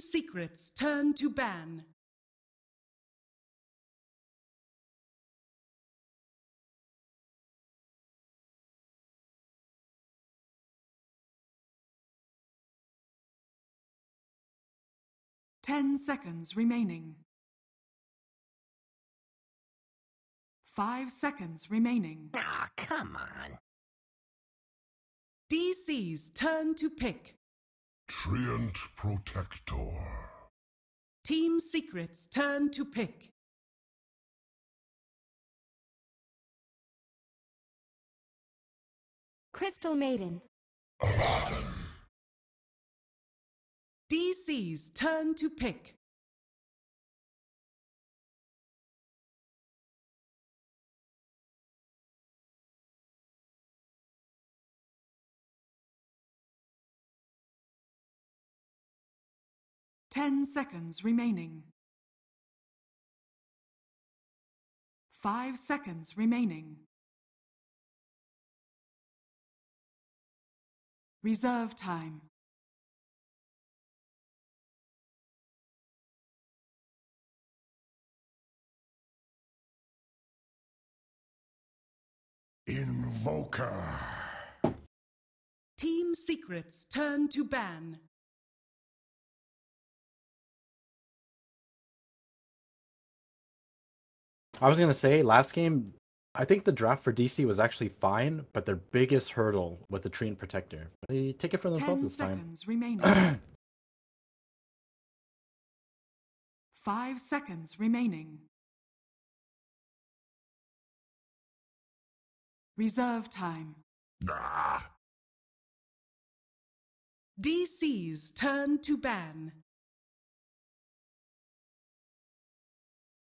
Team Secret's turn to ban. Ten seconds remaining. 5 seconds remaining. Ah, come on. DC's turn to pick. Treant Protector. Team Secret's turn to pick. Crystal Maiden. Aladdin. DC's turn to pick. Ten seconds remaining. 5 seconds remaining. Reserve time. Invoker. Team Secret's turn to ban. I was going to say, last game, I think the draft for DC was actually fine, but their biggest hurdle was the Treant Protector. They take it for themselves 10 this time. seconds remaining. 5 seconds remaining. Reserve time. Ah. DC's turn to ban.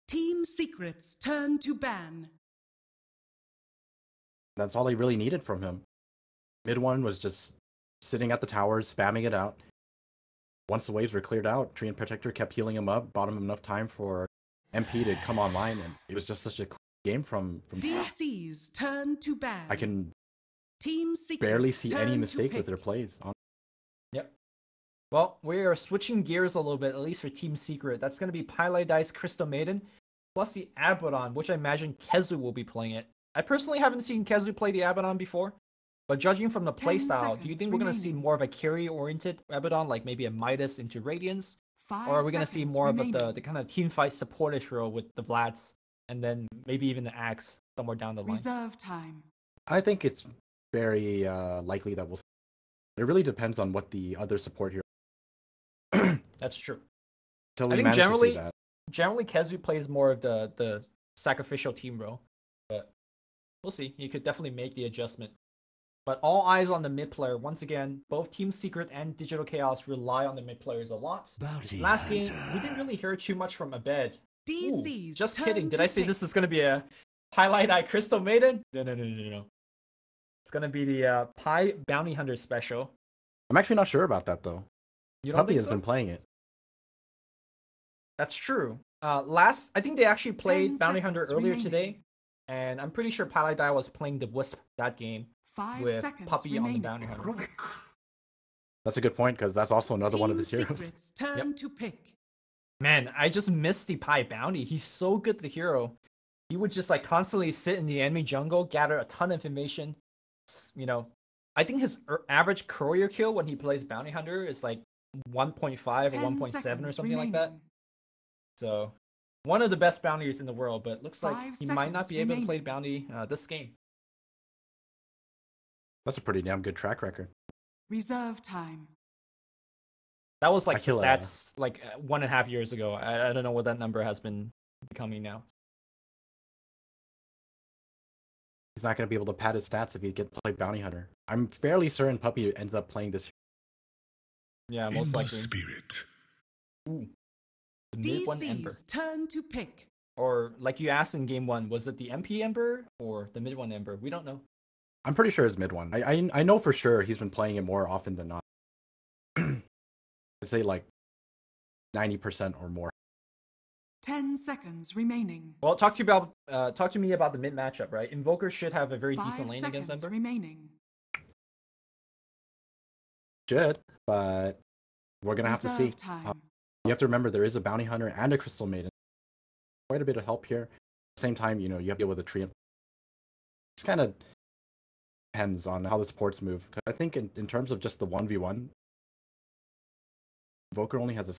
Team Secret's turn to ban. That's all they really needed from him. Mid one was just sitting at the towers, spamming it out. Once the waves were cleared out, Treant Protector kept healing him up, bought him enough time for MP to come online, and it was just such a clean game from DC's turn to ban. I can Team Secret's barely see any turn mistake to with their pick. plays. Yep. Well, we are switching gears a little bit, at least for Team Secret. That's going to be Pylai Dice Crystal Maiden, plus the Abaddon, which I imagine Kezu will be playing it. I personally haven't seen Kezu play the Abaddon before, but judging from the 10 playstyle, do you think we're going to see remaining. more of a carry-oriented Abaddon, like maybe a Midas into Radiance? 5 Or are we going to see seconds more remaining. of the kind of teamfight supportish role with the Vlads, and then maybe even the Axe somewhere down the line? Reserve time. I think it's very likely that we'll see. It really depends on what the other support here. That's true. Till I we think manage to see that. generally Kezu plays more of the sacrificial team role, but we'll see. He could definitely make the adjustment. But all eyes on the mid player. Once again, both Team Secret and Digital Chaos rely on the mid players a lot. Bounty Last game, hunter. we didn't really hear too much from Abed. Ooh, DC's just turn kidding. Did to I say pick. this is going to be a Highlight Eye Crystal Maiden? No. It's going to be the Pi Bounty Hunter special. I'm actually not sure about that though. You don't Puppy think has so? been playing it. That's true. I think they actually played 10 Bounty Hunter seconds earlier remaining. today, and I'm pretty sure Paladai was playing the Wisp that game 5 with seconds Puppy remaining. on the Bounty Hunter. That's a good point because that's also another one of his Team heroes. Secret's turn to pick. Man, I just missed the Pi Bounty. He's so good, the hero. He would just like constantly sit in the enemy jungle, gather a ton of information. You know, I think his average courier kill when he plays Bounty Hunter is like 1.5 or 10 1.7 or seconds something like that. remaining. So, one of the best bounties in the world, but looks like 5 he might not seconds be able to play remaining. bounty this game. That's a pretty damn good track record. Reserve time. That was like the Akila. stats like 1.5 years ago. I don't know what that number has been becoming now. He's not going to be able to pad his stats if he gets to play Bounty Hunter. I'm fairly certain Puppy ends up playing this. Yeah, In most the likely. spirit. Ooh. The mid one Ember. DC's turn to pick. Or like you asked in game one, was it the MP Ember or the mid one Ember? We don't know. I'm pretty sure it's mid one. I know for sure he's been playing it more often than not. I'd say like 90% or more. 10 seconds remaining. Well, talk to me about the mid matchup, right? Invoker should have a very 5 decent lane against seconds Ember. remaining. Should, but we're gonna have to see. Reserve time. You have to remember there is a bounty hunter and a crystal maiden. Quite a bit of help here. At the same time, you have to deal with a tree. It's kind of depends on how the supports move. I think in terms of just the 1v1, Invoker only has a...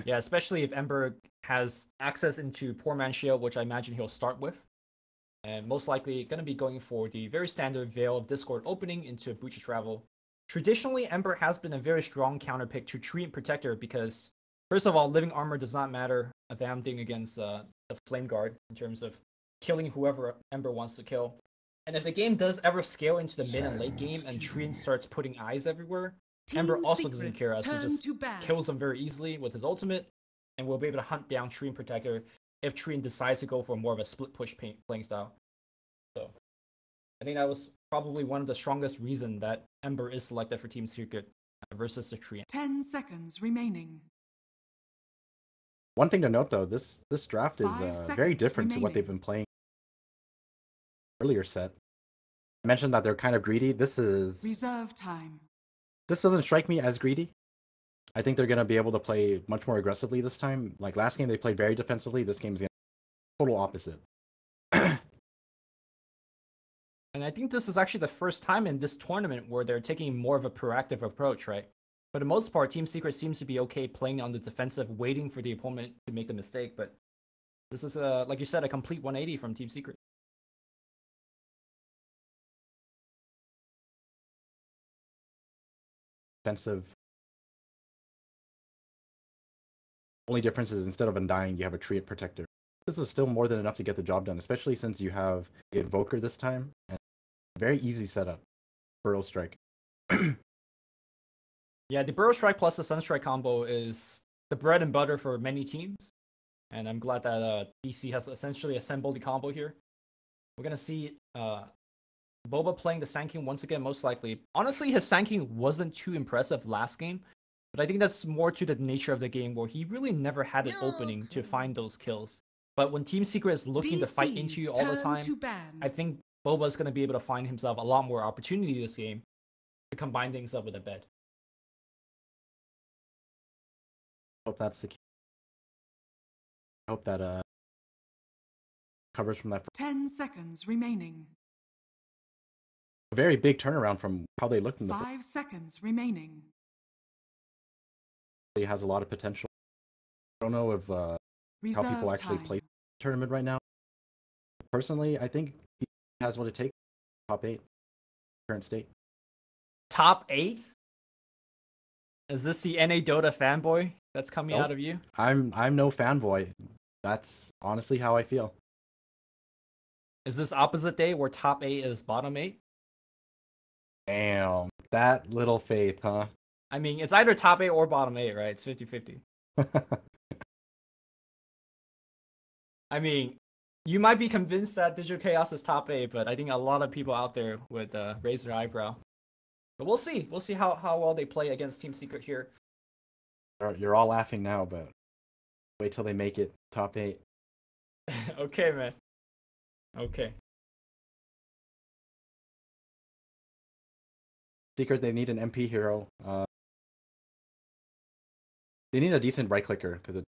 Yeah, especially if Ember has access into Poor Man's Shield, which I imagine he'll start with. And most likely going to be going for the very standard Veil of Discord opening into a Bucha Travel. Traditionally, Ember has been a very strong counter pick to Treant Protector because, first of all, living armor does not matter if I'm doing against the Flame Guard in terms of killing whoever Ember wants to kill. And if the game does ever scale into the mid and late game and Treant starts putting eyes everywhere, Ember also doesn't care as he just kills them very easily with his ultimate, and will be able to hunt down Treant Protector if Treant decides to go for more of a split push playing style. So I think that was probably one of the strongest reasons that Ember is selected for Team Secret versus the Treant. 10 seconds remaining. One thing to note though, this draft is 5 very seconds different to what they've been playing earlier set. I mentioned that they're kind of greedy. This Reserve time. doesn't strike me as greedy. I think they're going to be able to play much more aggressively this time. Like last game, they played very defensively. This game is going to be total opposite. And I think this is actually the first time in this tournament where they're taking more of a proactive approach, right? For the most part, Team Secret seems to be okay playing on the defensive, waiting for the opponent to make the mistake. But this is, like you said, a complete 180 from Team Secret. Defensive. Only difference is instead of Undying, you have a Treant Protector. This is still more than enough to get the job done, especially since you have the Invoker this time. And very easy setup. Burrow Strike. Yeah, the Burrow Strike plus the Sunstrike combo is the bread and butter for many teams. And I'm glad that DC has essentially assembled the combo here. We're going to see Boba playing the Sand King once again, most likely. Honestly, his Sand King wasn't too impressive last game. But I think that's more to the nature of the game where he really never had an opening to find those kills. But when Team Secret is looking to fight into you all the time, I think Boba is going to be able to find himself a lot more opportunity this game to combine things up with a bed. Hope that's the key. I hope that covers from that. 10 seconds remaining. A very big turnaround from how they looked in the 5 seconds remaining. He has a lot of potential. I don't know if how people actually play the tournament right now. Personally, I think he has what it takes. Top 8, current state. Top 8? Is this the NA Dota fanboy that's coming out of you? I'm no fanboy. That's honestly how I feel. Is this opposite day where top 8 is bottom 8? Damn, that little faith, huh? I mean, it's either top 8 or bottom 8, right? It's 50-50. I mean, you might be convinced that Digital Chaos is top 8, but I think a lot of people out there would raise their eyebrow. But we'll see. We'll see how well they play against Team Secret here. You're all laughing now, but wait till they make it top 8. Okay, man. Okay. Secret, they need an MP hero. They need a decent right clicker because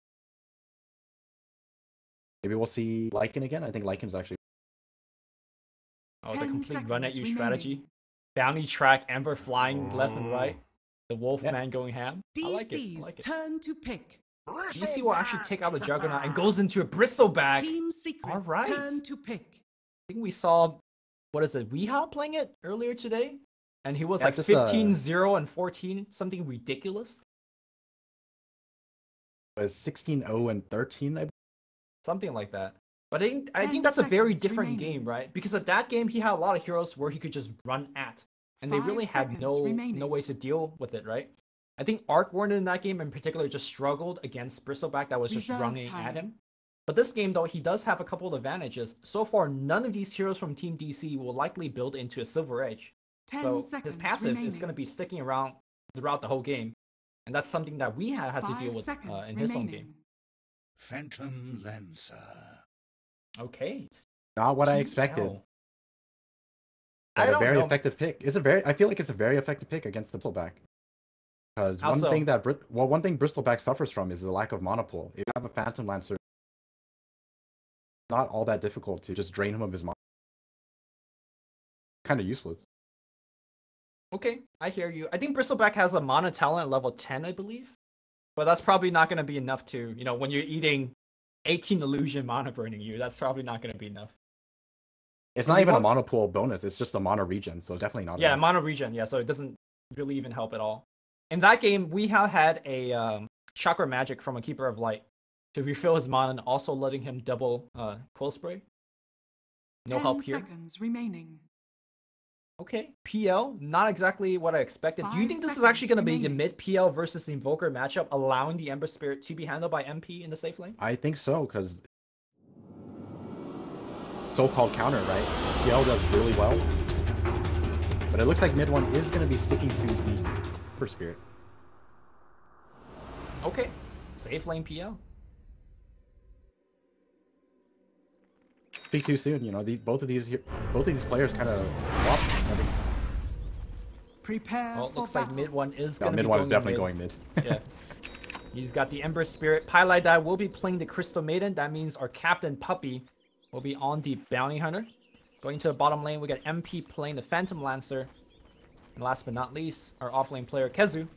maybe we'll see Lycan again. I think Lycan's actually. Oh, the complete run at you strategy. Bounty track, Ember flying left and right. The Wolfman going ham. I like it. I like it. Turn to pick. DC will actually take out the Juggernaut and goes into a Bristleback. Team Secret's All right. turn to pick. I think we saw, what is it, Weehaw playing it earlier today? And he was like just, 15-0 and 14, something ridiculous. It was 16-0 and 13, I believe. Something like that. But I think that's a very different game, right? Because at that game, he had a lot of heroes where he could just run at. And they really had no ways to deal with it, right? I think Arc Warden in that game in particular just struggled against Bristleback that was just running at him. But this game, though, he does have a couple of advantages. So far, none of these heroes from Team DC will likely build into a Silver Edge. So his passive is going to be sticking around throughout the whole game. And that's something that we have had to deal with in his own game. Phantom Lancer. Okay. Not what I expected. But a very effective pick. I feel like it's a very effective pick against the pullback. Because How one so? thing that one thing Bristleback suffers from is the lack of mana pool. If you have a Phantom Lancer, not all that difficult to just drain him of his mana. Kind of useless. Okay, I hear you. I think Bristleback has a mana talent at level 10, I believe. But that's probably not going to be enough to, when you're eating 18 illusion mana burning you, that's probably not going to be enough. It's not even a mana pool bonus, it's just a mana regen, so it's definitely not Yeah, enough. mana regen, yeah, so it doesn't really even help at all. In that game, we have had a Chakra Magic from a Keeper of Light to refill his mana and also letting him double Quill Spray. No 10 help here. seconds remaining. Okay, PL, not exactly what I expected. Do you 5 think this is actually going to be the remaining. mid PL versus the Invoker matchup, allowing the Ember Spirit to be handled by MP in the safe lane? I think so, because so-called counter, right? PL does really well. But it looks like mid one is going to be sticking to the Ember Spirit. Okay, safe lane PL. Speak too soon, both of these players kind of flop. Prepare Well, it for looks battle. like mid one is No, going to mid be one going is definitely mid. going mid. Yeah. He's got the Ember Spirit. Pylai will be playing the Crystal Maiden. That means our Captain Puppy will be on the Bounty Hunter. Going to the bottom lane, we got MP playing the Phantom Lancer. And last but not least, our offlane player Kezu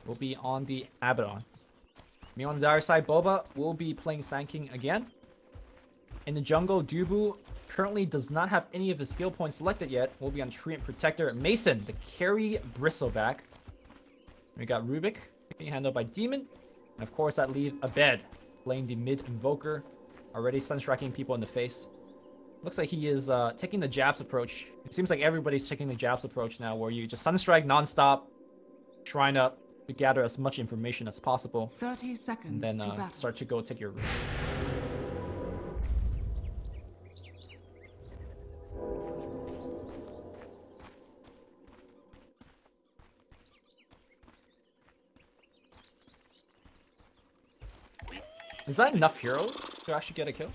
will be on the Abaddon. Me on the dire side, Boba will be playing Sand King again. In the jungle, Dubu currently does not have any of his skill points selected yet. Will be on Treant Protector. Mason, the carry Bristleback. We got Rubik being handled by Demon. And of course, that leaves Abed playing the mid Invoker. Already sunstriking people in the face. Looks like he is taking the jabs approach. It seems like everybody's taking the jabs approach now, where you just sunstrike nonstop, trying to gather as much information as possible, 30 seconds and then to battle. start to go take your route. Is that enough heroes to actually get a kill?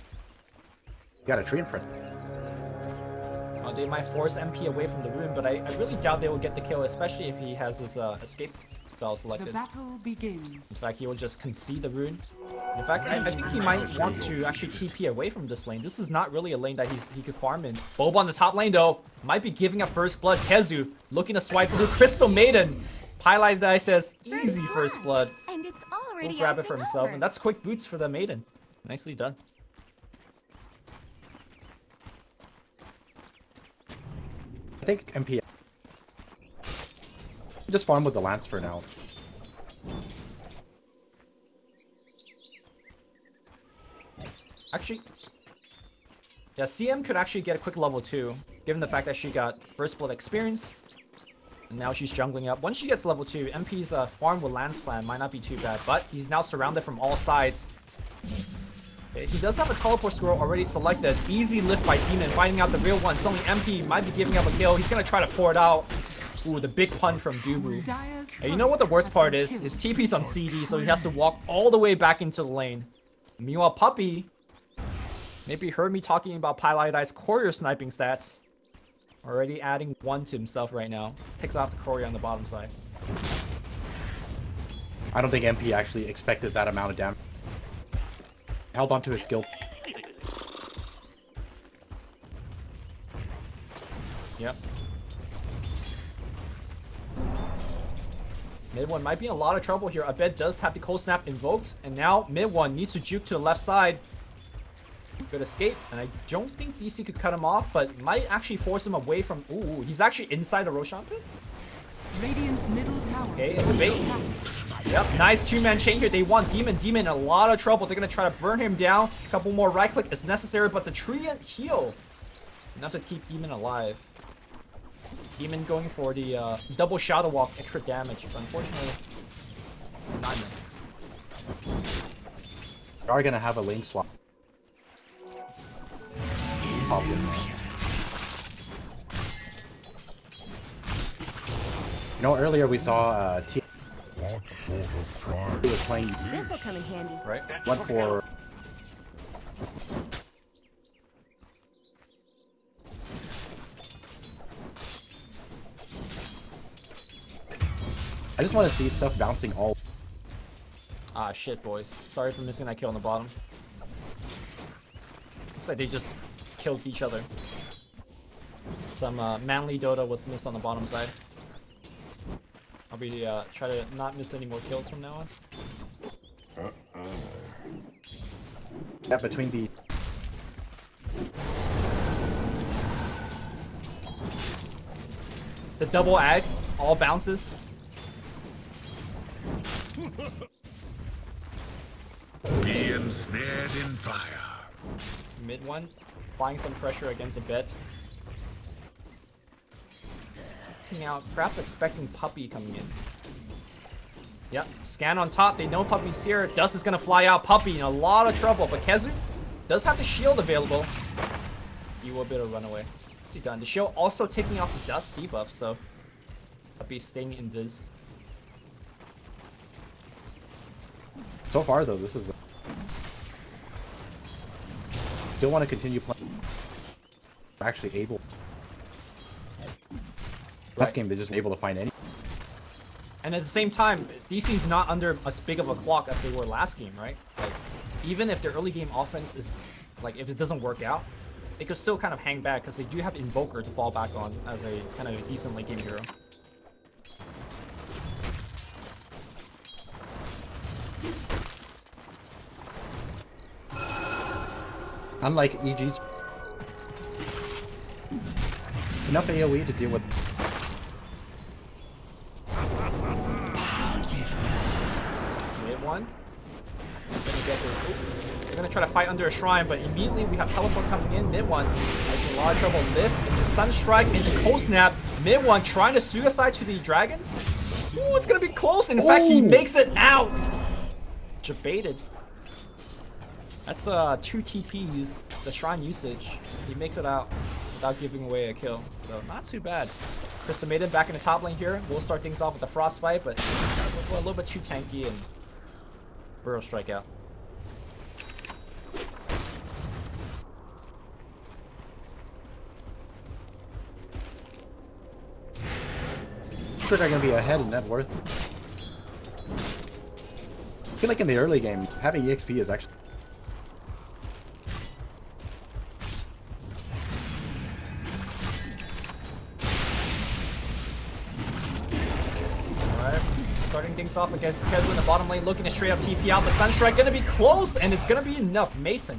You got a tree imprint. They might force MP away from the rune, but I really doubt they will get the kill, especially if he has his escape spell The selected. battle begins. In fact, he will just concede the rune. In fact, I think he might want to actually TP away from this lane. This is not really a lane that he could farm in. Boba on the top lane, though, might be giving up first blood. Kezu looking to swipe through Crystal Maiden. Pylai's die says, easy first blood. And it's already Will grab it for icing himself, over. and that's quick boots for the Maiden. Nicely done. I think MP just farm with the Lance for now. Actually, yeah, CM could actually get a quick level 2, given the fact that she got first blood experience. And now she's jungling up. Once she gets level 2, MP's farm with Lance plan might not be too bad, but he's now surrounded from all sides. Okay, he does have a teleport scroll already selected. Easy lift by Demon, finding out the real one. Suddenly MP might be giving up a kill. He's gonna try to pour it out. Ooh, the big pun from Dubu. Dyer's And you know what the worst has part been is? killed. His TP's on CD, so he has to walk all the way back into the lane. Meanwhile, Puppy maybe heard me talking about Pylai's courier sniping stats. Already adding 1 to himself right now. Takes off the courier on the bottom side. I don't think MP actually expected that amount of damage. Held onto his skill. Yep. Mid one might be in a lot of trouble here. Abed does have the cold snap invoked, and now mid one needs to juke to the left side. Good escape, and I don't think DC could cut him off, but might actually force him away from. Ooh, he's actually inside the Roshan pit. Radiant's middle tower. Okay, it's the bait. Yep, nice two-man chain here. They want Demon. Demon in a lot of trouble. They're gonna try to burn him down. A couple more right click is necessary, but the Treant heal enough to keep Demon alive. Demon going for the double Shadow Walk, extra damage, but unfortunately, not enough. We are gonna have a lane swap. Probably. You know, earlier we saw T What sort of pride? was playing This'll come in handy. Right? went for I just want to see stuff bouncing all. Ah, shit, boys. Sorry for missing that kill on the bottom. Looks like they just killed each other. Some manly Dota was missed on the bottom side. I'll be try to not miss any more kills from now on. Yeah, between the. The double axe, all bounces. Be ensnared in fire. Mid one, applying some pressure against the bed. Out, perhaps expecting Puppy coming in. Yep, scan on top. They know Puppy's here. Dust is gonna fly out. Puppy in a lot of trouble, but Kezu does have the shield available. You will be able to run away. What's he done? The shield also taking off the Dust debuff, so Puppy's staying invis. So far, though, this is. Still want to continue playing. We're actually able. Last game, they just were able to find any. And at the same time, DC's not under as big of a clock as they were last game, right? Like, even if their early game offense is, like, if it doesn't work out, they could still kind of hang back because they do have Invoker to fall back on as a kind of a decent late game hero. Unlike EG's, enough AoE to deal with. Mid one. Gonna get this. They're gonna try to fight under a shrine, but immediately we have teleport coming in. Mid one, making a lot of trouble. Lift into Sunstrike into Cold Snap. Mid one trying to suicide to the dragons. Ooh, it's gonna be close. In fact, he makes it out. Jebaited. That's 2 TPs, the shrine usage. He makes it out without giving away a kill. So not too bad. Crystal Maiden back in the top lane here. We'll start things off with the Frostbite, but a little bit too tanky and Burrow strike out. Sure, they're gonna be ahead in net worth. I feel like in the early game, having EXP is actually. Starting things off against Kezu in the bottom lane, looking to straight up TP out. The Sunstrike gonna be close, and it's gonna be enough. Mason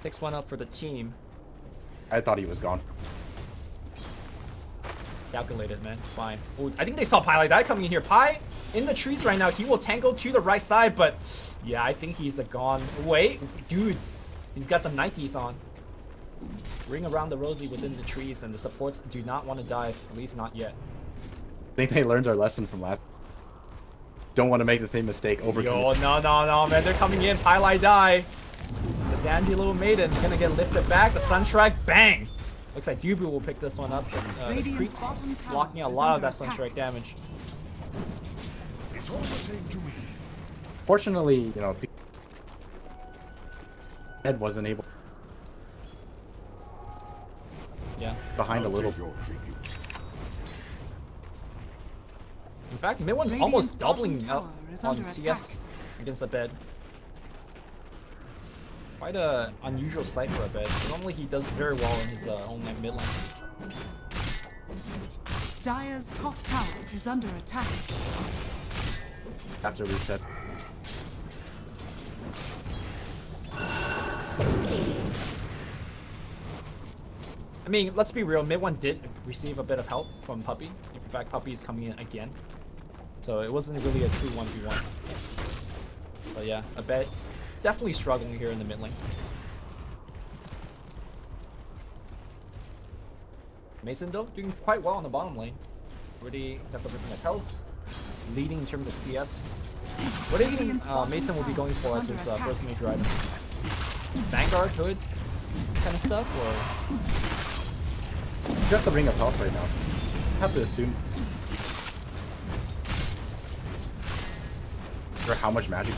picks one up for the team. I thought he was gone. Calculated, man. It's fine. Ooh, I think they saw Pi like that coming in here. Pi in the trees right now. He will tangle to the right side, but yeah, I think he's a gone. Wait, dude. He's got the Nikes on. Ring around the rosy within the trees, and the supports do not want to dive. At least not yet. I think they learned our lesson from last. Don't want to make the same mistake over. Yo, no, man. They're coming in. Pylai die. The dandy little maiden gonna get lifted back. The Sunstrike, bang. Looks like Dubu will pick this one up. The creeps blocking a lot of that Sunstrike damage. It's all the same to me. Fortunately, you know, Ed wasn't able. Yeah. Behind a little. Your tribute. In fact, mid one's almost doubling up on CS against the bed. Quite a unusual sight for a bed. Normally he does very well in his own mid lane. Dire's top tower is under attack. Have to reset. I mean, let's be real. Mid one did receive a bit of help from Puppy. In fact, Puppy is coming in again. So it wasn't really a true 1v1. But yeah, I bet definitely struggling here in the mid lane. Mason though, doing quite well on the bottom lane. Already got the ripping of health. Leading in terms of CS. What do you think Mason will be going for as his first major item? Vanguard, Hood, kind of stuff, or? Just the ring of health right now. Have to assume. Or how much magic?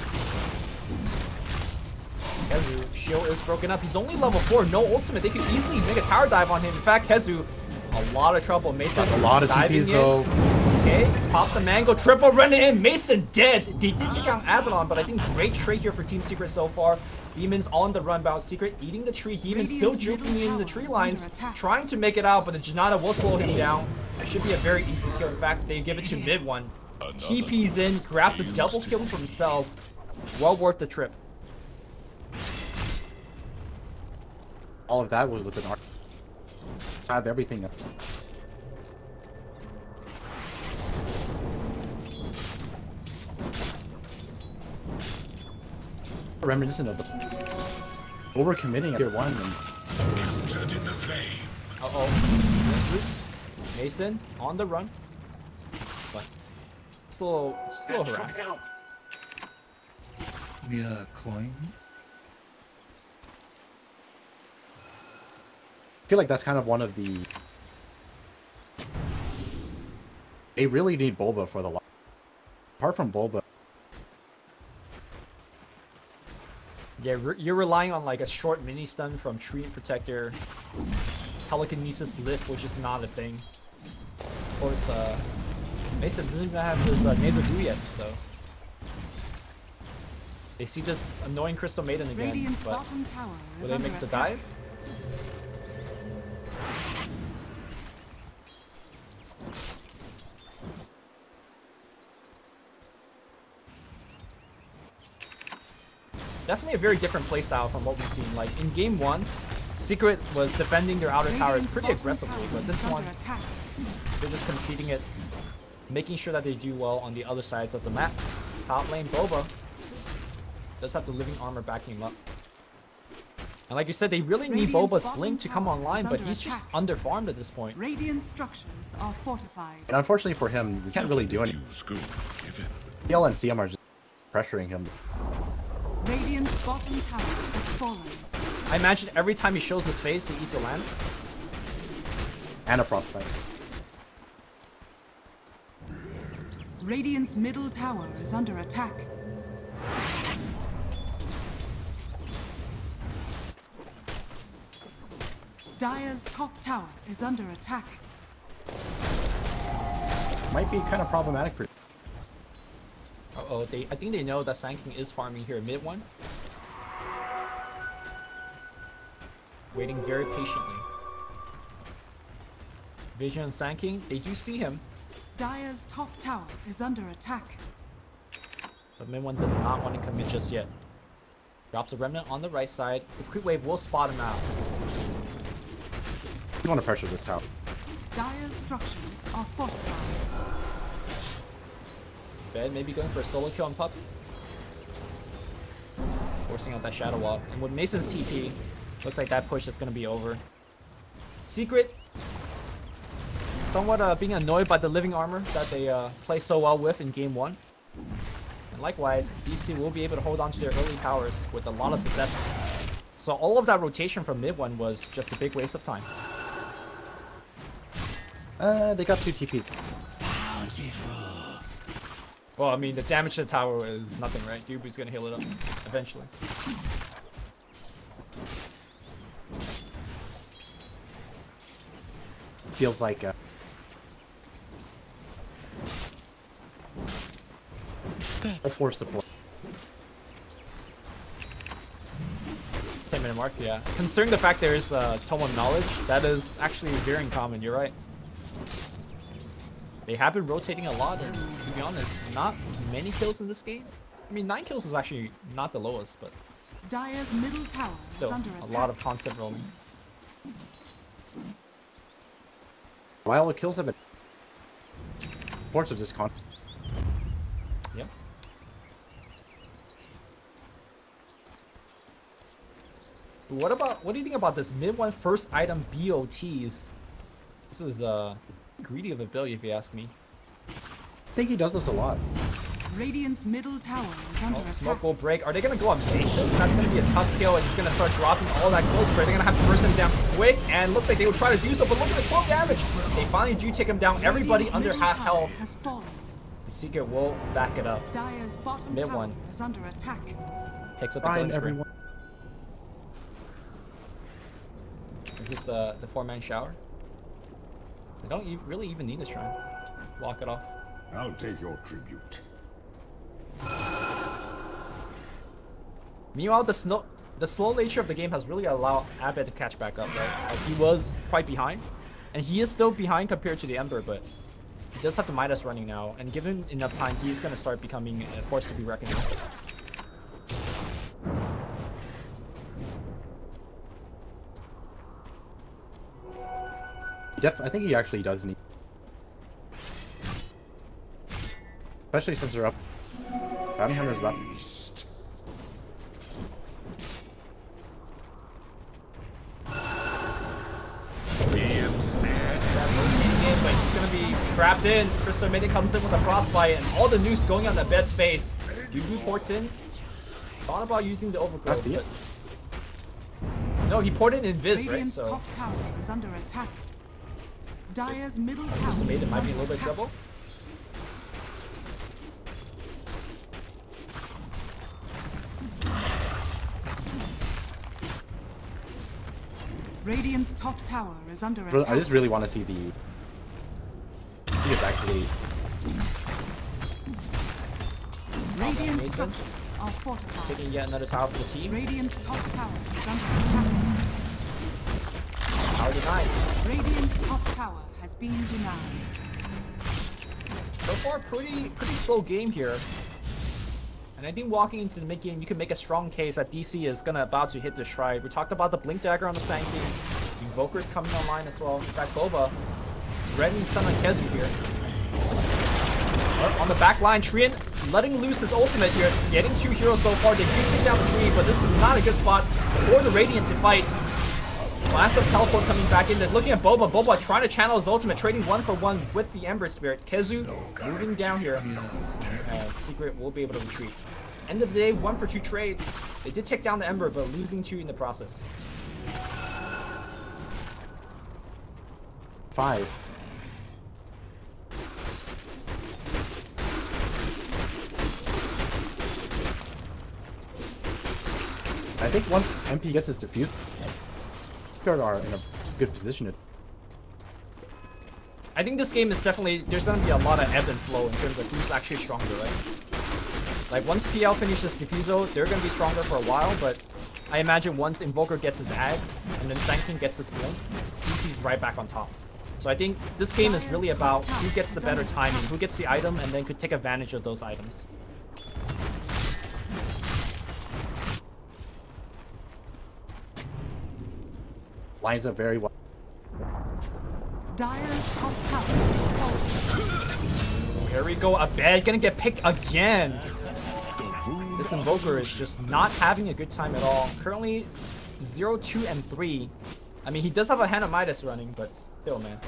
Kezu, shield is broken up. He's only level 4, no ultimate. They could easily make a tower dive on him. In fact, Kezu, a lot of trouble. Mason a lot of diving TPs though. Okay, pops a mango, triple running in, Mason dead. They did take out Avalon, but I think great trade here for Team Secret so far. Demon's on the run, about Secret eating the tree. Demon still juking in the tree lines, trying to make it out, but the Janata will slow him down. It should be a very easy kill. In fact, they give it to mid one. TP's in, grabs a double kill for himself. Well worth the trip. All of that was with an arc. Have everything up. Reminiscent of the overcommitting at tier 1 and Captured in the flame. Mason on the run. But still harassed. Via coin. I feel like that's kind of one of the... They really need Bulba for the... Apart from Bulba. Yeah, you're relying on like a short mini stun from Tree Protector, telekinesis lift, which is not a thing. Of course, Mason doesn't even have his nasal goo yet, so they see this annoying Crystal Maiden again. Radiant's But bottom tower will is they under make the attack. dive? Definitely a very different playstyle from what we've seen. Like in game 1, Secret was defending their outer towers Radiant's pretty bottom aggressively, tower but this is under one, attack. they're just conceding it, making sure that they do well on the other sides of the map. Top lane Boba does have the living armor backing him up. And like you said, they really need Radiant's Boba's bottom blink to come tower online, is but under he's just attack. underfarmed at this point. Radiant structures are fortified. And unfortunately for him, we can't really do anything. New school given. PL and CM are just pressuring him. Radiant's bottom tower has fallen. I imagine every time he shows his face, he eats a land. And a frostbite. Radiant's middle tower is under attack. Dire's top tower is under attack. Might be kind of problematic for... Uh-oh, I think they know that Sand King is farming here mid one. Waiting very patiently. Vision and Sand King, they do see him, Dire's top tower is under attack. but mid one does not want to commit just yet. Drops a remnant on the right side. The quick wave will spot him out. You want to pressure this tower. Dire's structures are fortified. Bed maybe going for a solo kill on Pup. Forcing out that Shadow Walk. And with Mason's TP, looks like that push is going to be over. Secret, somewhat being annoyed by the living armor that they play so well with in game 1. And likewise, DC will be able to hold on to their early towers with a lot of success. So all of that rotation from mid 1 was just a big waste of time. They got 2 TPs. Well, I mean, the damage to the tower is nothing, right? Dubu's gonna heal it up eventually. Feels like... a force support. 10-minute mark, yeah. Considering the fact there is Tome of Knowledge, that is actually very uncommon, you're right. They have been rotating a lot, and to be honest, not many kills in this game. I mean, 9 kills is actually not the lowest, but Dire's middle tower is still under a attack. lot of constant roaming. While the kills have been... Reports of just constant. Yep. What do you think about this mid 1 first item BOTs? This is greedy of ability, if you ask me. I think he does this a lot. Radiant's middle tower is under Oh, attack. smoke will break. Are they gonna go on Mason? That's gonna be a tough kill, and he's gonna start dropping all that close spray. They're gonna have to burst him down quick, and looks like they will try to do so, but look at the 12 damage. They finally do take him down. Everybody Radiant's under middle half tower health. has fallen. The Secret will back it up. Dire's bottom Mid tower one. is under attack. Picks up the Fine, killing spree. everyone. Is this the 4-man shower? They don't really even need this shrine. Lock it off. I'll take your tribute. Meanwhile, the slow nature of the game has really allowed Abed to catch back up, right? Like, he was quite behind, and he is still behind compared to the Ember, but he does have the Midas running now, and given enough time, he's gonna start becoming a force to be reckoned with. I think he actually does need, especially since they're up. Bounty Hunter's about to. But he's gonna be trapped in. Crystal Maiden comes in with a frostbite and all the nukes going on the bed's face. Dugu ports in. Thought about using the overgrowth, but no, he ported in Viz, Radiant's right? So top tower is under attack. Dire's middle tower Crystal Maiden is might be a under little bit of attack. trouble. Radiant's top tower is under attack. I just really want to see the. I think it's actually. Radiant Mason. structures are fortified. Taking yet another tower for the team. Radiant's top tower is under attack. Tower denied. Radiant's top tower has been denied. So far, pretty slow game here. And I think walking into the mid game, you can make a strong case that DC is about to hit the stride. We talked about the Blink Dagger on the Sand King. Invoker's coming online as well. In fact, Boba ready Sun on Kezu here. On the back line, Trian letting loose his ultimate here. Getting 2 heroes so far. They do take down the tree, but this is not a good spot for the Radiant to fight. Blast of Teleport coming back in. They're looking at Boba. Boba trying to channel his ultimate, trading 1-for-1 with the Ember Spirit. Kezu moving down here. Secret will be able to retreat. End of the day, 1-for-2 trade. They did take down the Ember, but losing 2 in the process. 5. I think once MP gets his defuse, are in a good position. I think this game is definitely, there's going to be a lot of ebb and flow in terms of who's actually stronger, right? Like once PL finishes Diffuso, they're going to be stronger for a while, but I imagine once Invoker gets his Ags and then Sanctum gets his Blink, DC's right back on top. So I think this game is really about who gets the better timing, who gets the item, and then could take advantage of those items. Lines up very well. Dire's top tower is falling. Here we go, Abed gonna get picked again. This Invoker is just not having a good time at all. Currently 0, 2, and 3. I mean, he does have a Hand of Midas running, but still, man.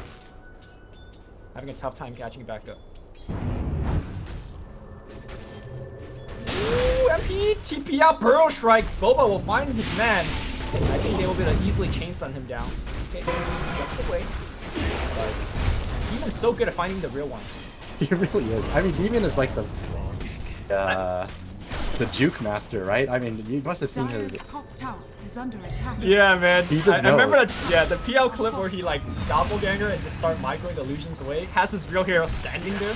Having a tough time catching back up. Ooh, MP TP out Burrow Strike. Boba will find his man. I think they will be able to easily chain stun him down. Okay, jumps away. But Demon's so good at finding the real one. He really is. I mean, Demon is like the juke master, right? I mean, you must have seen Dire's his. top tower is under attack. Yeah, man. He just I remember knows. that. Yeah, the PL clip where he like doppelganger and just start microing illusions away. Has his real hero standing there.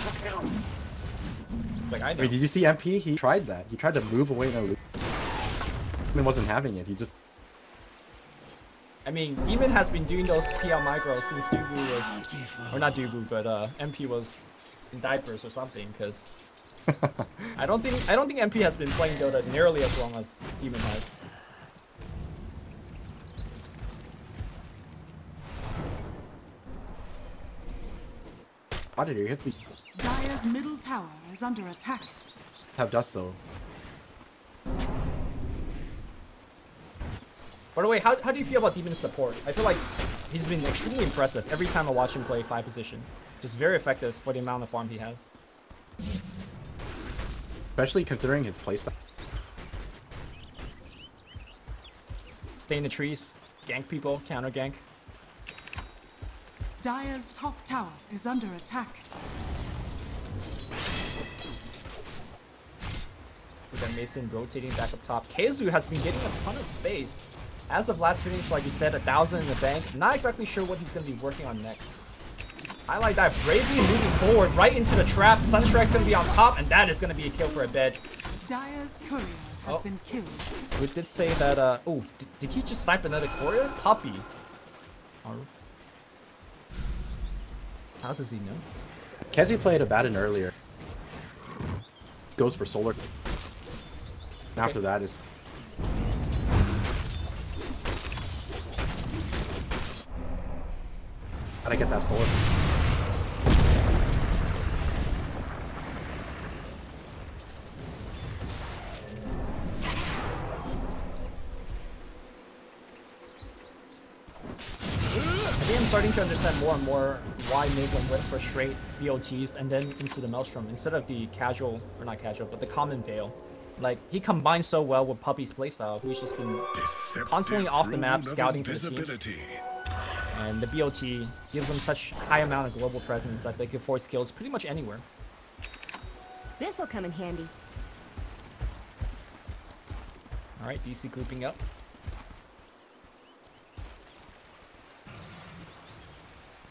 It's like I know. I mean, did you see MP? He tried that. He tried to move away no. Demon wasn't having it. He just. I mean, Demon has been doing those PL micros since Dubu was, or not Dubu, but MP was in diapers or something. Because I don't think MP has been playing Dota nearly as long as Demon has. How did he hit me? Dire's middle tower is under attack. Have dust though. By the way, how do you feel about Demon's support? I feel like he's been extremely impressive every time I watch him play 5 position. Just very effective for the amount of farm he has. Especially considering his playstyle. Stay in the trees, gank people, counter gank. Dire's top tower is under attack. With that Mason rotating back up top. Keizu has been getting a ton of space. As of last finish, like you said, 1,000 in the bank. Not exactly sure what he's going to be working on next. Highlight Dive bravely moving forward right into the trap. Sunstrike's gonna be on top, and that is gonna be a kill for a bed. Dire's courier has been killed. We did say that, oh, did he just snipe another courier? Puppy. Oh. How does he know? Kezi played a Baton earlier. Goes for solar. After that is... Gotta get that solar. I think I'm starting to understand more and more why Maitland went for straight BOTs and then into the Maelstrom instead of the casual, or not casual, but the common Veil. Like, he combines so well with Puppy's playstyle, who's just been constantly off the map scouting for the team. And the BOT gives them such high amount of global presence that they can force kills pretty much anywhere. This'll come in handy. Alright, DC grouping up.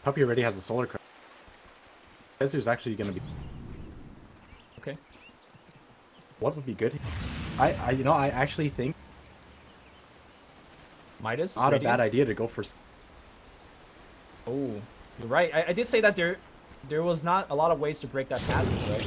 Puppy already has a solar craft. Kezu's actually gonna be... Okay. What would be good? I actually think... Midas? Not Radiance? a bad idea to go for... Oh, you're right. I did say that there was not a lot of ways to break that passage, right?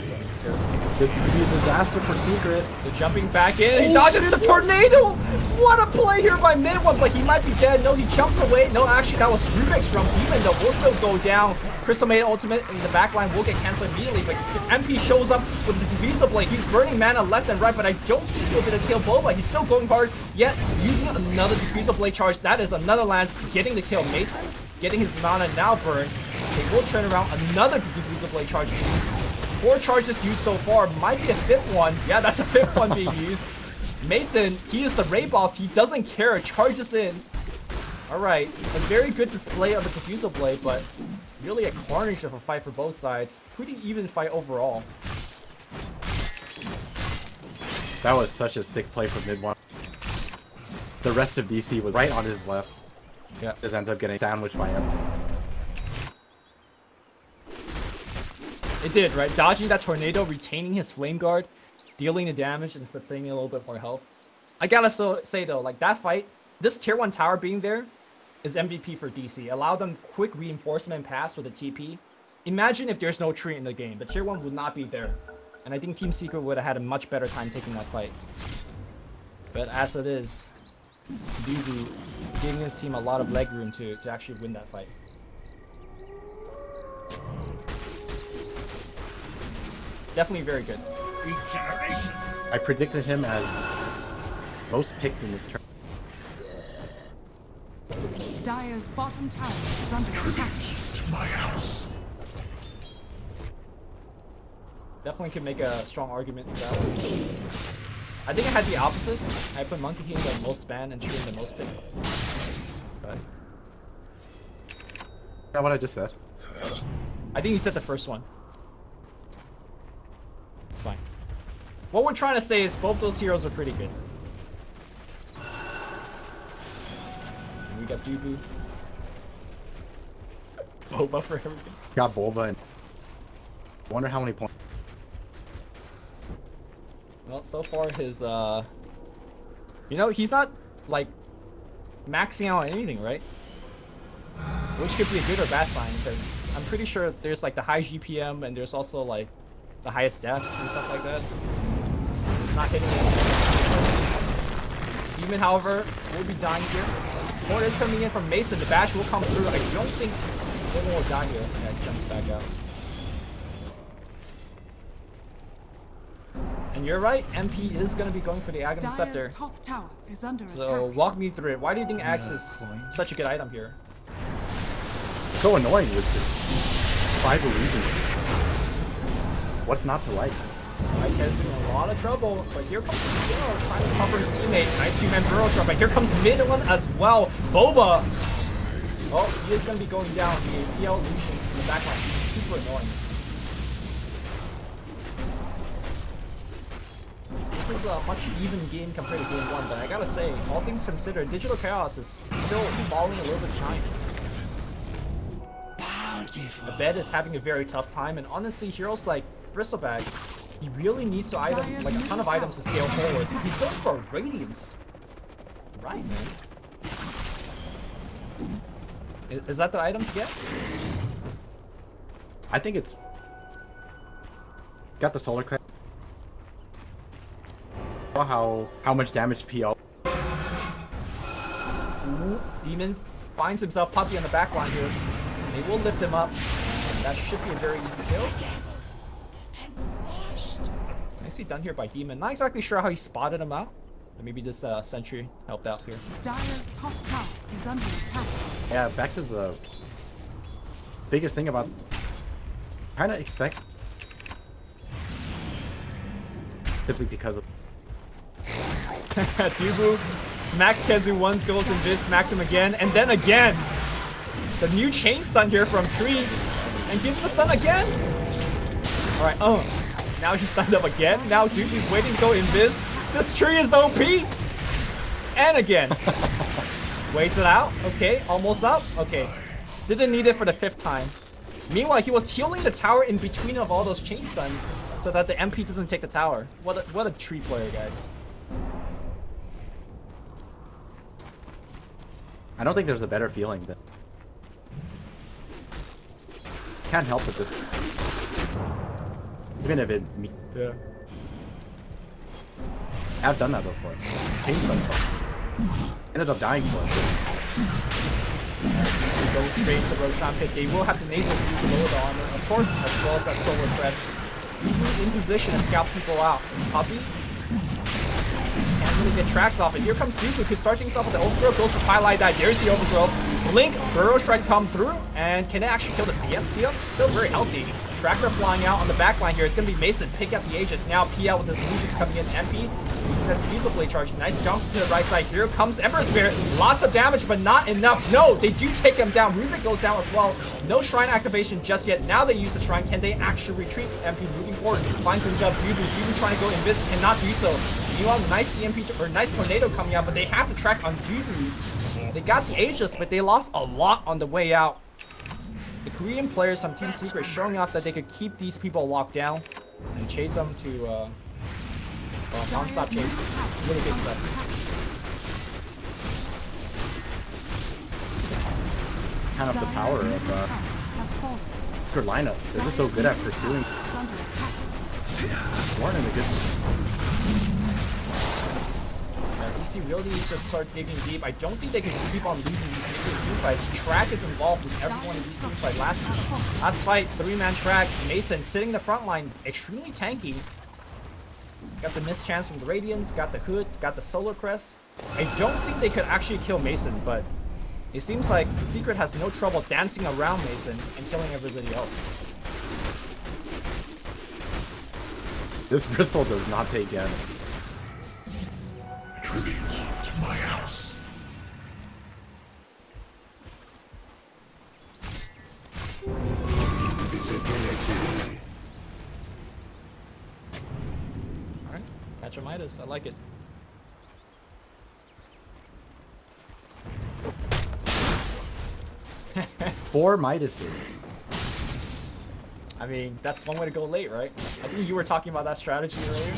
This could be a disaster for Secret. The jumping back in. He dodges the tornado! What a play here by Midone, but he might be dead. No, he jumps away. No, actually, that was Rubik's Drum. Even though we'll still go down. Crystal Maid ultimate in the backline will get cancelled immediately, but if MP shows up with the Divisa Blade, he's burning mana left and right, but I don't think he'll be able to kill Boba. He's still going hard, yet using another Divisa Blade charge. That is another lance, getting the kill. Mason getting his mana now burned. They will turn around another Divisa Blade charge. 4 charges used so far, might be a 5th one. Yeah, that's a 5th one being used. Mason, he is the raid boss. He doesn't care. Charges in. Alright, a very good display of the Diffusal Blade, but really a carnage of a fight for both sides. Pretty even fight overall. That was such a sick play from Midone. The rest of DC was right on his left. Yeah. Just ends up getting sandwiched by him. It did, right? Dodging that tornado, retaining his flame guard, dealing the damage and sustaining a little bit more health. I gotta say though, like that fight, this tier 1 tower being there is MVP for DC. Allow them quick reinforcement pass with a TP. Imagine if there's no tree in the game. The tier 1 would not be there. And I think Team Secret would have had a much better time taking that fight. But as it is, DZ giving his team a lot of leg room to actually win that fight. Definitely very good. Regeneration. I predicted him as most picked in this turn. Dire's bottom tower is under attack. To my house. Definitely can make a strong argument for that one. I think I had the opposite. I put Monkey King the most ban and Tree in the most pick. But Is that what I just said? I think you said the first one. It's fine. What we're trying to say is both those heroes are pretty good. And we got Dubu. Boba for everything. Got Bulba and... Wonder how many points... Well, so far his, you know, he's not, like, maxing out on anything, right? Which could be a good or bad sign, because I'm pretty sure there's, like, the high GPM, and there's also, like, the highest deaths and stuff like that. It's not hitting it. Demon, however, will be dying here. More is coming in from Mason. The bash will come through. I don't think Demon will die here. Yeah, it jumps back out. And you're right, MP is going to be going for the Aghanim Scepter. Dire's top tower is under So attack. walk me through it. Why do you think Axe is such a good item here? So annoying with the 5 illusions. What's not to like? Right, guys in a lot of trouble, but here comes Zero trying to cover his teammate. Nice 2-man burrow drop, but here comes Midone as well. Boba! Oh, he is going to be going down. The PL illusions in the backline. Super annoying. This is a much even game compared to game 1, but I gotta say, all things considered, Digital Chaos is still falling a little bit behind. The bed is having a very tough time, and honestly, heroes like Bristleback, he really needs to item like a ton of items to scale forward. He's going for Radiance. Right, man. Is that the item to get? I think it's got the solar crest. How much damage PO. Ooh, Demon finds himself Puppy on the back line here. They will lift him up. That should be a very easy kill. Nicely done here by Demon. Not exactly sure how he spotted him out. But maybe this sentry helped out here. Dire's top tower is under attack. Yeah, back to the biggest thing about kind of expect simply because of Dubu smacks Kezu once, goes in this, smacks him again, and then again. The new chain stun here from Tree, and gives the stun again. All right, now he's stunned up again. Now Dubu's waiting to go in this. This Tree is OP, and again. Waits it out. Okay, almost up. Okay, didn't need it for the 5th time. Meanwhile, he was healing the tower in between of all those chain stuns, so that the MP doesn't take the tower. What a Tree player, guys. I don't think there's a better feeling than can't help with this. Even if it Yeah. I've done that before. Changed them. Ended up dying for it. Go straight to Roshan pick. They will have to nasal to lower the armor, of course, as well as that solar crest. In position to scout people out. Puppy can't really get tracks off it. Here comes Dubu, who starts things off with the overgrowth, goes for Highlight Die. There's the overgrowth. Blink, Burrow try to come through, and can it actually kill the CM? CM still very healthy. Tracker flying out on the back line here. It's going to be Mason. Pick up the Aegis. Now PL with his illusions coming in. MP. He's going to use the blade charge. Nice jump to the right side. Here comes Ember Spirit. Lots of damage, but not enough. No, they do take him down. Rubik goes down as well. No Shrine activation just yet. Now they use the Shrine. Can they actually retreat? MP moving forward. Finds himself. Dubu trying to go invis. Cannot do so. Meanwhile, nice EMP or nice tornado coming out, but they have to track on Dubu. They got the Aegis, but they lost a lot on the way out. The Korean players from Team Secret showing off that they could keep these people locked down and chase them to non-stop chase. Really good stuff. Kind of the power of their lineup. They're just so good at pursuing. Warren in a good. DC really needs to start digging deep. I don't think they can keep on losing these team fights. Track is involved with every one of these team fights. Last fight, 3-man Track. Mason sitting in the front line, extremely tanky. Got the missed chance from the Radiance, got the Hood, got the Solar Crest. I don't think they could actually kill Mason, but it seems like Secret has no trouble dancing around Mason and killing everybody else. This Bristol does not take damage. Tribute to my house. Visibility. Alright, catch a Midas, I like it. Four Midases. I mean, that's one way to go late, right? I think you were talking about that strategy earlier.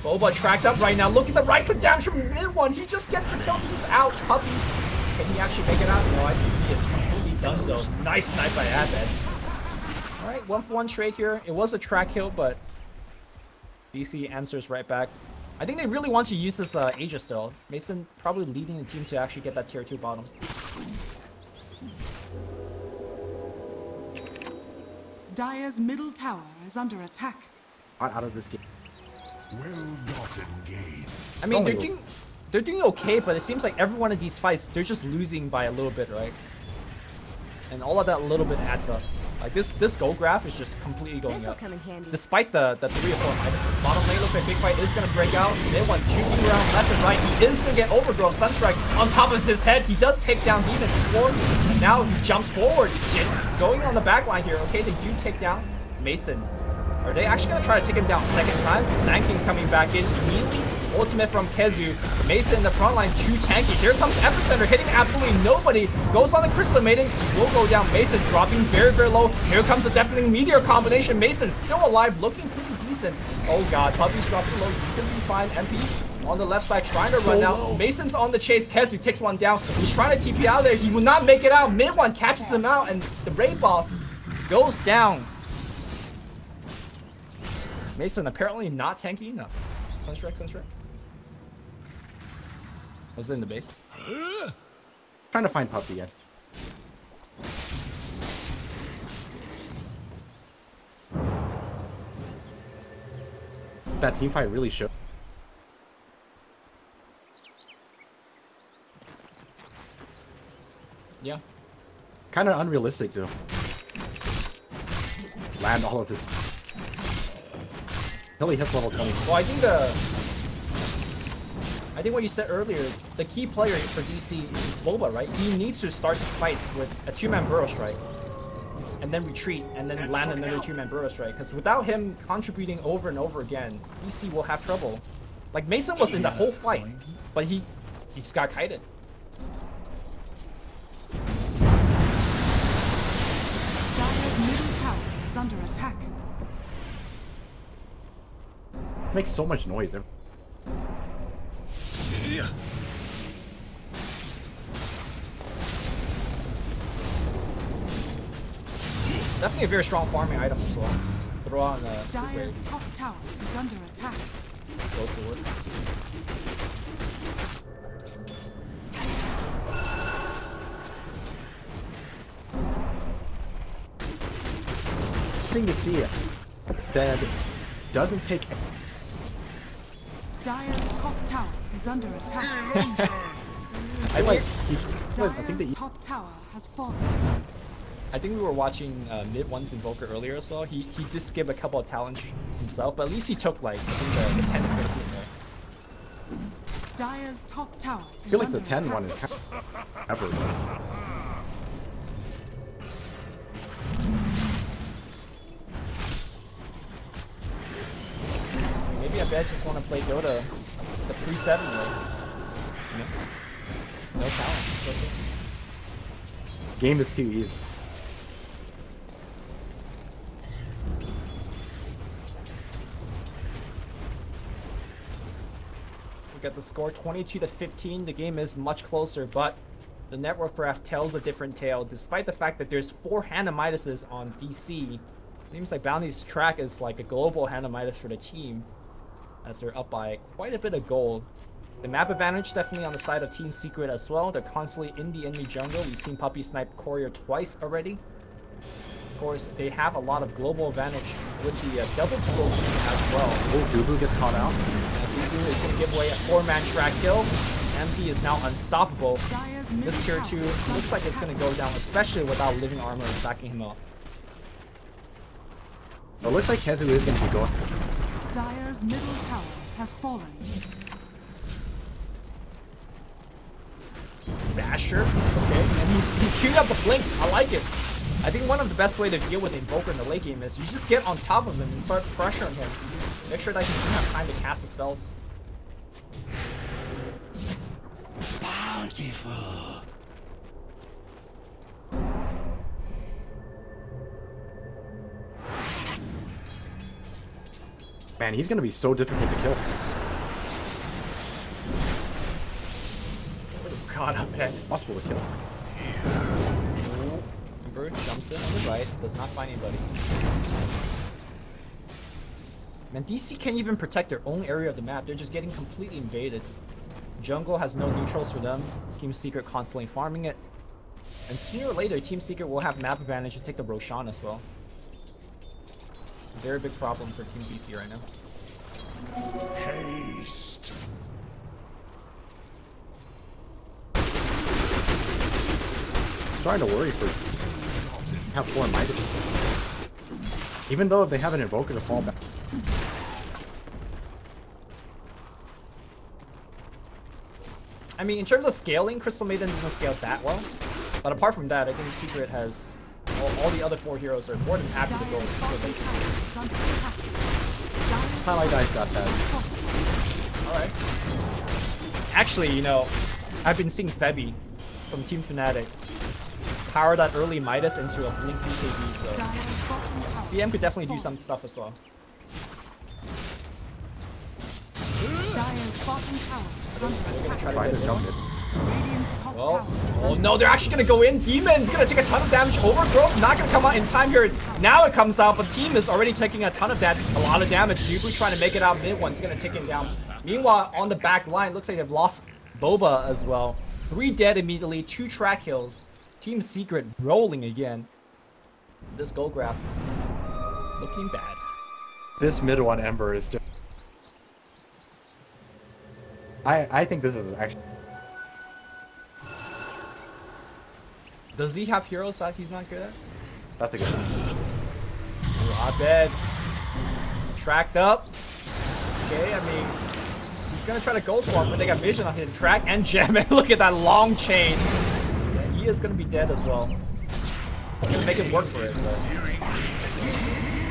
Boba tracked up right now. Look at the right click damage from mid one. He just gets the kill. He's out. Puppy. Can he actually make it out? No, I think he is completely done though. Nice snipe by Abed. Alright, 1-for-1 trade here. It was a track kill, but DC answers right back. I think they really want to use this Aegis still. Mason probably leading the team to actually get that tier 2 bottom. Dire's middle tower is under attack. Out of this game. Well gotten gains. I mean, they're doing okay, but it seems like every one of these fights, they're just losing by a little bit, right? And all of that little bit adds up. Like this goal graph is just completely going This'll up. come in handy. Despite the 3 or 4 items. Bottom lane looks like big fight is gonna break out. They want juking around left and right. He is gonna get overgrowth. Sunstrike on top of his head. He does take down Demon before, and now he jumps forward. Going on the back line here. Okay, they do take down Mason. Are they actually gonna try to take him down second time? Sand King's coming back in immediately. ultimate from Kezu. Mason in the front line, too tanky. Here comes Epicenter, hitting absolutely nobody. Goes on the Crystal Maiden, will go down. Mason dropping very, very low. Here comes the deafening meteor combination. Mason still alive, looking pretty decent. Oh god, Puppy's dropping low. He's gonna be fine. MP on the left side, trying to run out. Mason's on the chase. Kezu takes one down. He's trying to TP out there. He will not make it out. Mid one catches him out, and the raid boss goes down. Mason apparently not tanky enough. Sunstrike, Sunstrike. Was it in the base? Trying to find Puppy yet. That team fight really showed. Yeah. Kind of unrealistic to land all of his. Until he hits level 20. Well, I think what you said earlier, the key player for DC is Boba, right? He needs to start the fights with a 2-man burrow strike, and then retreat, and then land another 2-man burrow strike. Because without him contributing over and over again, DC will have trouble. Like Mason was in the whole fight, but he just got kited. Dire's middle tower is under attack. Makes so much noise. Definitely a very strong farming item as well. Throw on the Dire's top tower is under attack. go forward. Thing to see that doesn't take. Dire's top tower is under attack. I like. I think Dire's that. top tower has fallen. I think we were watching Mid One's Invoker earlier as well. He did skip a couple of talents himself, but at least he took like I think the 10 to 15 there. Dire's top tower I is feel like under the 10 attack. one is kind of ever. Maybe I bet just want to play Dota the 3-7 way. You know? No talent. Okay. Game is too easy. We got the score 22 to 15. The game is much closer, but the network graph tells a different tale. Despite the fact that there's 4 Hannah Midases on DC, seems like Bounty's track is like a global Hannah Midas for the team, as they're up by quite a bit of gold. The map advantage definitely on the side of Team Secret as well. They're constantly in the enemy jungle. We've seen Puppy snipe Courier twice already. Of course, they have a lot of global advantage with the double kill as well. Oh, Dubu gets caught out. Dubu is going to give away a 4-man track kill. MP is now unstoppable. Dire's middle This tier tower 2 is looks under like it's attack. going to go down, especially without living armor backing him up. It looks like Kezu is going to be going. Dire's middle tower has fallen. Basher, okay, and he's queuing up the blink. I like it. I think one of the best way to deal with Invoker in the late game is you just get on top of him and start pressuring him. Make sure that he doesn't have time to cast the spells. Bountiful. Man, he's going to be so difficult to kill. Oh god, I bet. Possible to kill. Ember jumps in on the right, does not find anybody. Man, DC can't even protect their own area of the map. They're just getting completely invaded. Jungle has no neutrals for them. Team Secret constantly farming it. And sooner or later, Team Secret will have map advantage to take the Roshan as well. Very big problem for Team DC right now. Haste. Starting to worry for have 4 Midas. Even though they have an Invoker to fall back. I mean, in terms of scaling, Crystal Maiden doesn't scale that well. But apart from that, I think Secret has all the other 4 heroes are more than happy to go Dire's for bottom late. tower is under attack. Dire's Highlight Dice got that. fallen. Alright. Actually, you know, I've been seeing Febby from Team Fnatic power that early Midas into a Blink BKB, so Dire's bottom tower CM could definitely do has some stuff as well. fallen. Dire's bottom tower is under attack. Try to jump it. Radiant's top Well, tower is oh under no, they're actually gonna go in. Demon's gonna take a ton of damage. Overgrowth not gonna come out in time here. Now it comes out, but Team is already taking a ton of that, a lot of damage. Jubu trying to make it out mid one's gonna take him down. Meanwhile, on the back line, looks like they've lost Boba as well. 3 dead immediately, 2 track kills. Team Secret rolling again. This gold grab looking bad. This mid one Ember is just. I think this is actually. Does he have heroes that he's not good at? That's a good one. I bet. Tracked up. Okay, I mean, he's gonna try to gold swap, but they got vision on him. Track and gem, and look at that long chain. Yeah, he is gonna be dead as well. I'm gonna make him work for it. But...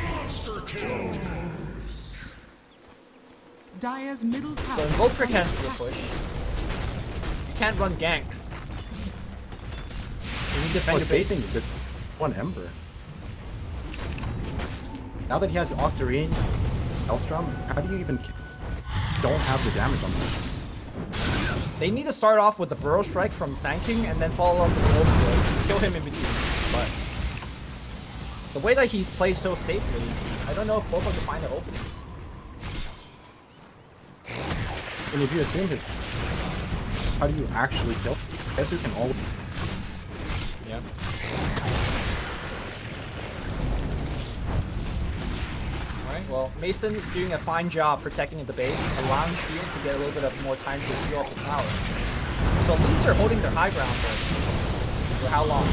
Monster kill. Dire's middle tower. So Invoker can't do a push. You can't run ganks. You need to defend your base. Facing this one Ember. Now that he has Octarine, Elstrom, how do you even don't have the damage on him? They need to start off with the Burrow Strike from Sand King and then follow up with the Overgrowth. Kill him in between. But the way that he's played so safely, I don't know if Boba can find an opening. And if you assume his, how do you actually kill? Guess who can all. Yeah. Alright, well, Mason is doing a fine job protecting the base, allowing Shield to get a little bit of more time to heal off the tower. So at least they're holding their high ground, but for how long?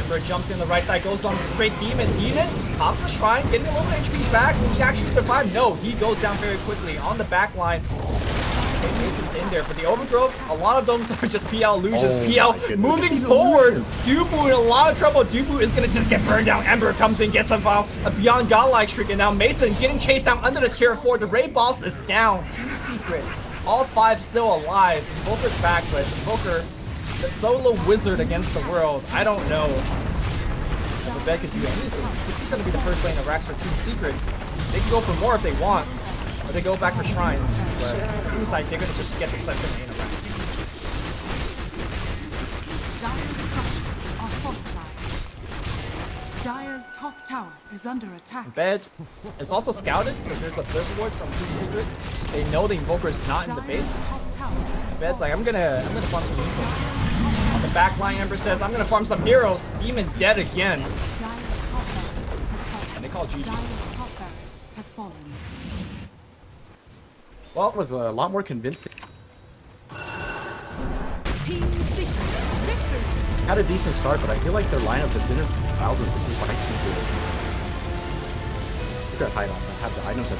Ember jumps in the right side, goes on straight Demon. Demon pops the shrine, getting a little bit of HP back. Will he actually survive? No, he goes down very quickly on the back line. Mason's in there, but the Overgrowth, a lot of them are just PL illusions. Oh PL moving forward. Dubu in a lot of trouble. Dubu is gonna just get burned down. Ember comes in, gets a beyond godlike streak, and now Mason getting chased down under the tier 4. The raid boss is down. Team Secret, all 5 still alive. Invoker's back, but Invoker, the solo wizard against the world. I don't know if the bet could do anything. This is gonna be the first lane of racks for Team Secret. They can go for more if they want. Or they go back for shrines, but it seems like they're gonna just get the second lane around. Dire's structures are fortified. Dire's top tower is under attack. Bed is also scouted because there's a Blizzard Ward from Team Secret. They know the Invoker is not in the Dire's base. top tower has Bed's like, fallen. I'm gonna farm some heroes. On the back line, Ember says, I'm gonna farm some heroes. Demon dead again. Dire's top barracks has fallen. And they call GG. Dire's top barracks has fallen. Well, it was a lot more convincing. Team Secret victory. Had a decent start, but I feel like their lineup just didn't allow them to do what I can do. They could hide on that, have the items that